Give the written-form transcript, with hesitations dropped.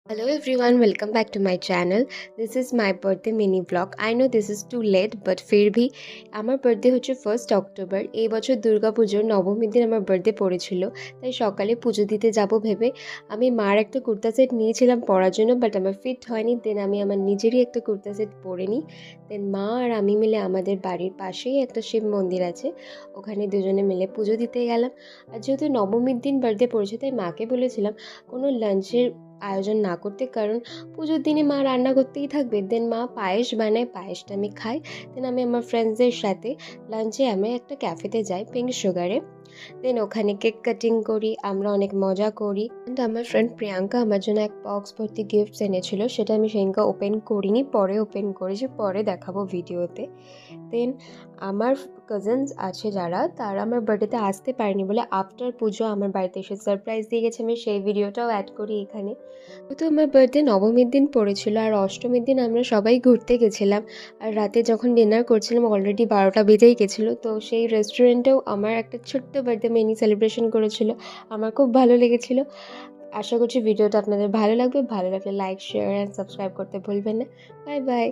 Hello everyone, welcome back to my channel. This is my birthday mini vlog. I know this is too late, but फिर भी আমার birthday হচ্ছে 1st October. এই বছর দুর্গাপুজোর নবমীর দিন আমার বার্থডে পড়েছিল, তাই সকালে পুজো দিতে যাব ভেবে আমি মার একটা কুর্তা সেট নিয়েছিলাম পরার জন্য, বাট আমার ফিট হয়নি। দেন আমি আমার নিজেরই একটা কুর্তা সেট পরে নিই। দেন মা আর আমি মিলে আমাদের বাড়ির পাশেই একটা শিব মন্দির আছে, ওখানে দুজনে মিলে পুজো দিতে গেলাম। আর যেহেতু নবমীর দিন বার্থডে পড়েছে, তাই মাকে বলেছিলাম কোনো লাঞ্চের আয়োজন না করতে, কারণ পুজোর দিনে মা রান্না করতেই থাকবে। দেন মা পায়েস বানায়, পায়েসটা আমি খাই। দেন আমি আমার ফ্রেন্ডসদের সাথে লাঞ্চে আমি একটা ক্যাফেতে যাই, পিঙ্ক সুগারে। দেন ওখানে কেক কাটিং করি, আমরা অনেক মজা করি। অ্যান্ড আমার ফ্রেন্ড প্রিয়াঙ্কা আমার জন্য এক বক্স ভর্তি গিফটস এনেছিল, সেটা আমি সেদিনকে ওপেন করিনি, পরে ওপেন করেছি, পরে দেখাবো ভিডিওতে। দেন আমার কাজিনস আছে যারা, তারা আমার বার্থডেতে আসতে পারেনি বলে আফটার পুজো আমার বাড়িতে এসে সারপ্রাইজ দিয়ে গেছে। আমি সেই ভিডিওটাও অ্যাড করি এখানে। তো আমার বার্থডে নবমীর দিন পড়েছিল, আর অষ্টমীর দিন আমরা সবাই ঘুরতে গেছিলাম। আর রাতে যখন ডিনার করছিলাম অলরেডি 12টা বেজেই গেছিলো, তো সেই রেস্টুরেন্টেও আমার একটা ছোট্ট বার্থডে মিনি সেলিব্রেশন করেছিল। আমার খুব ভালো লেগেছিলো। আশা করছি ভিডিওটা আপনাদের ভালো লাগবে। ভালো লাগলে লাইক, শেয়ার অ্যান্ড সাবস্ক্রাইব করতে ভুলবেন না। Bye bye.